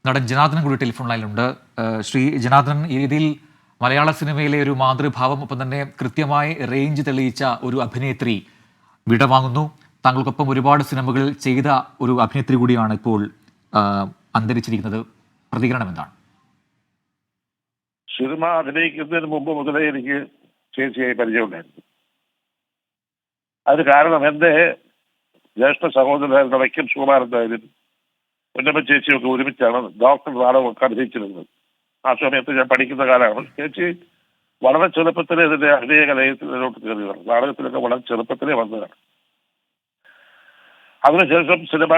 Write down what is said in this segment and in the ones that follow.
നടൻ ജനാർദ്ദനൻ കൂടി ടെലിഫോൺ ലൈനിലുണ്ട്. ശ്രീ ജനാർദ്ദനൻ, ഈ രീതിയിൽ മലയാള സിനിമയിലെ ഒരു മാതൃഭാവം, ഒപ്പം തന്നെ കൃത്യമായി റേഞ്ച് തെളിയിച്ച ഒരു അഭിനേത്രി വിടവാങ്ങുന്നു. താങ്കൾക്കൊപ്പം ഒരുപാട് സിനിമകൾ ചെയ്ത ഒരു അഭിനേത്രി കൂടിയാണ് ഇപ്പോൾ അന്തരിച്ചിരിക്കുന്നത്. പ്രതികരണം എന്താണ്? സിനിമ അഭിനയിക്കുന്നതിന് മുമ്പ് മുതലേ എനിക്ക് ചേച്ചിയായി പരിചയമുണ്ടായിരുന്നു. അതിന് കാരണം എൻ്റെ ജ്യേഷ്ഠ സഹോദരനായിരുന്ന വൈക്കം സുകുമാരനായാലും പൊന്നമ്മ ചേച്ചിയൊക്കെ ഒരുമിച്ചാണ് ഡോക്ടർ നാടകമൊക്കെ അഭിനയിച്ചിരുന്നത്. ആ സമയത്ത് ഞാൻ പഠിക്കുന്ന കാലമാണ്. ചേച്ചി വളരെ ചെറുപ്പത്തിലെ ഇതിന്റെ അഭിനയ കലയത്തിലോട്ട് കയറിയതാണ്. നാടകത്തിലൊക്കെ വളരെ ചെറുപ്പത്തിലേ വന്നതാണ്. അതിനുശേഷം സിനിമ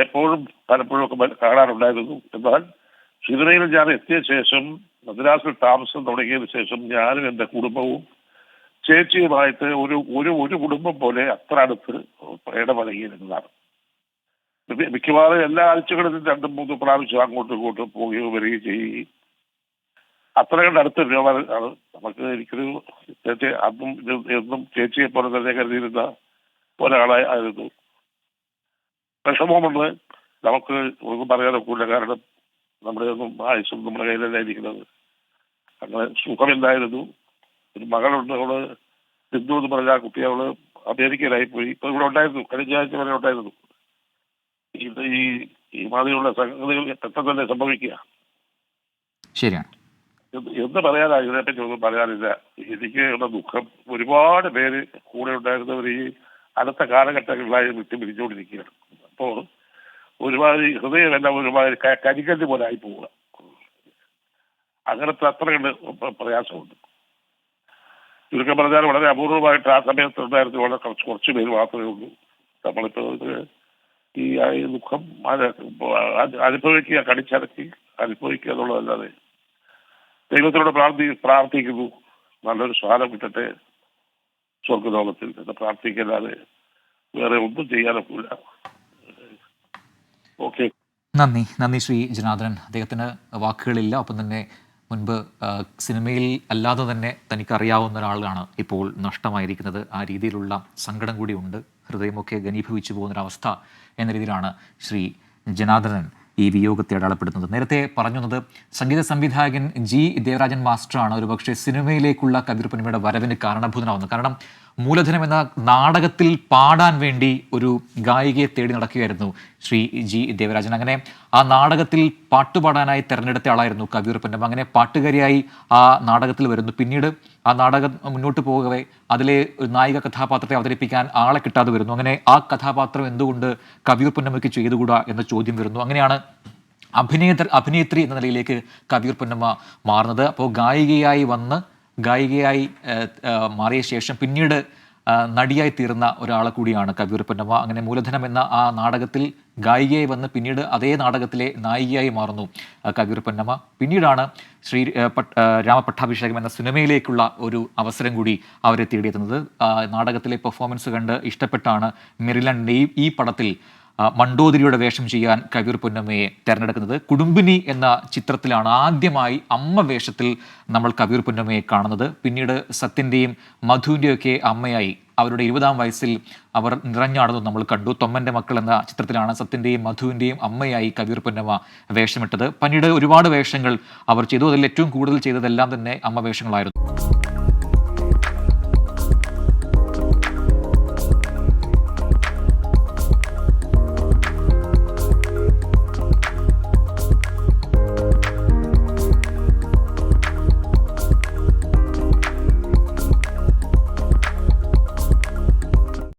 എപ്പോഴും പലപ്പോഴും ഒക്കെ കാണാറുണ്ടായിരുന്നു. എന്നാൽ സിനിമയിൽ ഞാൻ എത്തിയ ശേഷം, മദ്രാസിൽ താമസം തുടങ്ങിയതിനു ശേഷം, ഞാനും എൻ്റെ കുടുംബവും ചേച്ചിയുമായിട്ട് ഒരു ഒരു ഒരു കുടുംബം പോലെ അത്ര അടുത്ത് ഇടപഴകിയിരുന്നതാണ്. മിക്കവാറും എല്ലാ ആഴ്ചകളിലും 2-3 പ്രാവശ്യം അങ്ങോട്ടും ഇങ്ങോട്ടും പോവുകയോ വരികയോ ചെയ്യുകയും അത്ര കണ്ട് അടുത്തൊരു ആണ് നമുക്ക്. എനിക്കൊരു ചേച്ചി അന്നും എന്നും ചേച്ചിയെ പോലെ തന്നെ കരുതിയിരുന്ന ഒരാളായിരുന്നു. വിഷമമുണ്ട്, നമുക്ക് ഒന്നും പറയാൻ ഒക്കില്ല. കാരണം നമ്മുടെ ഒന്നും ആയുസും നമ്മുടെ കയ്യിലല്ല ഇരിക്കുന്നത്. അങ്ങനെ സുഖമില്ലായിരുന്നു. ഒരു മകളുണ്ട്, അവള് സിന്ധു എന്ന് പറഞ്ഞ ആ കുട്ടി, അവള് അമേരിക്കയിലായി പോയി. ഇപ്പൊ ഇവിടെ ഉണ്ടായിരുന്നു, കഴിഞ്ഞ ആഴ്ച വരെ ഉണ്ടായിരുന്നു. ഇത് ഈ മാതിരിയുള്ള സംഗതികൾ പെട്ടെന്ന് തന്നെ സംഭവിക്കുക. ശരിയാണ്. എന്ത് പറയാനാ, ഇതിനെപ്പറ്റി ഒന്നും പറയാനില്ല. എനിക്ക് ഉള്ള ദുഃഖം, ഒരുപാട് പേര് കൂടെ ഉണ്ടായിരുന്നവർ ഈ അടുത്ത കാലഘട്ടങ്ങളിലായി വിട്ടു പിരിച്ചുകൊണ്ടിരിക്കുകയാണ്. അപ്പോൾ ഒരുമാതിരി ഹൃദയമെല്ലാം ഒരുമാതിരി കരികല്ല് പോലെ ആയി പോവുക. അങ്ങനത്തെ അത്രയുണ്ട് പ്രയാസമുണ്ട്. ചുരുക്കം പറഞ്ഞാൽ വളരെ അപൂർവമായിട്ട് ആ സമയത്ത് ഉണ്ടായിരുന്നു വളരെ കുറച്ച് പേര് മാത്രമേ ഉള്ളൂ. നമ്മളിപ്പോൾ ഈ ദുഃഖം അനുഭവിക്കുക, കടിച്ചടക്കി അനുഭവിക്കുക എന്നുള്ളതല്ലാതെ ദൈവത്തിനോട് പ്രാർത്ഥിക്കുന്നു നല്ലൊരു സ്ഥാനം കിട്ടട്ടെ സ്വർഗലോകത്തിൽ എന്ന് പ്രാർത്ഥിക്കല്ലാതെ വേറെ ഒന്നും ചെയ്യാനൊക്കില്ല. ഓക്കെ, നന്ദി ശ്രീ ജനാർദ്ദനൻ. അദ്ദേഹത്തിന് വാക്കുകളില്ല. ഒപ്പം തന്നെ മുൻപ് സിനിമയിൽ അല്ലാതെ തന്നെ തനിക്കറിയാവുന്ന ഒരാളാണ് ഇപ്പോൾ നഷ്ടമായിരിക്കുന്നത്. ആ രീതിയിലുള്ള സങ്കടം കൂടിയുണ്ട്. ഹൃദയമൊക്കെ ഘനീഭവിച്ചു പോകുന്നൊരവസ്ഥ എന്ന രീതിയിലാണ് ശ്രീ ജനാർദ്ദനൻ ഈ വിയോഗത്തെ അടയാളപ്പെടുത്തുന്നത്. നേരത്തെ പറഞ്ഞത് സംഗീത സംവിധായകൻ ജി ദേവരാജൻ മാസ്റ്ററാണ് ഒരുപക്ഷെ സിനിമയിലേക്കുള്ള കബീർ പൊന്നമ്മയുടെ വരവിന് കാരണഭൂതനാവുന്നത്. കാരണം മൂലധനം എന്ന നാടകത്തിൽ പാടാൻ വേണ്ടി ഒരു ഗായികയെ തേടി നടക്കുകയായിരുന്നു ശ്രീ ജി ദേവരാജൻ. അങ്ങനെ ആ നാടകത്തിൽ പാട്ടുപാടാനായി തിരഞ്ഞെടുത്ത ആളായിരുന്നു കബീർ പൊന്നമ്മ. അങ്ങനെ പാട്ടുകാരിയായി ആ നാടകത്തിൽ വരുന്നു. പിന്നീട് ആ നാടകം മുന്നോട്ട് പോകവേ അതിലെ ഒരു നായിക കഥാപാത്രത്തെ അവതരിപ്പിക്കാൻ ആളെ കിട്ടാതെ വരുന്നു. അങ്ങനെ ആ കഥാപാത്രം എന്തുകൊണ്ട് കബീർ പൊന്നമ്മയ്ക്ക് ചെയ്തുകൂടാ എന്ന ചോദ്യം വരുന്നു. അങ്ങനെയാണ് അഭിനേത്രി എന്ന നിലയിലേക്ക് കബീർ പൊന്നമ്മ മാറുന്നത്. അപ്പോൾ ഗായികയായി മാറിയ ശേഷം പിന്നീട് നടിയായി തീർന്ന ഒരാളെ കൂടിയാണ് കബീർ പൊന്നമ്മ. അങ്ങനെ മൂലധനം എന്ന ആ നാടകത്തിൽ ഗായികയായി വന്ന് പിന്നീട് അതേ നാടകത്തിലെ നായികയായി മാറുന്നു കബീർ പൊന്നമ്മ. പിന്നീടാണ് രാമപട്ടാഭിഷേകം എന്ന സിനിമയിലേക്കുള്ള ഒരു അവസരം കൂടി അവരെ തേടിയെത്തുന്നത്. നാടകത്തിലെ പെർഫോമൻസ് കണ്ട് ഇഷ്ടപ്പെട്ടാണ് മെറിലൻഡിൻ്റെ ഈ പടത്തിൽ മണ്ടോദരിയുടെ വേഷം ചെയ്യാൻ കബീർ പൊന്നമ്മയെ തിരഞ്ഞെടുക്കുന്നത്. കുടുംബിനി എന്ന ചിത്രത്തിലാണ് ആദ്യമായി അമ്മ വേഷത്തിൽ നമ്മൾ കബീർ പൊന്നമ്മയെ കാണുന്നത്. പിന്നീട് സത്യൻ്റെയും മധുവിൻ്റെയൊക്കെ അമ്മയായി അവരുടെ 20-ാം വയസ്സിൽ അവർ നിറഞ്ഞാടുന്നത് നമ്മൾ കണ്ടു. തൊമ്മൻ്റെ മക്കൾ എന്ന ചിത്രത്തിലാണ് സത്യൻ്റെയും മധുവിൻ്റെയും അമ്മയായി കബീർ പൊന്നമ്മ വേഷമിട്ടത്. പിന്നീട് ഒരുപാട് വേഷങ്ങൾ അവർ ചെയ്തു. അതിൽ ഏറ്റവും കൂടുതൽ ചെയ്തതെല്ലാം തന്നെ അമ്മ വേഷങ്ങളായിരുന്നു.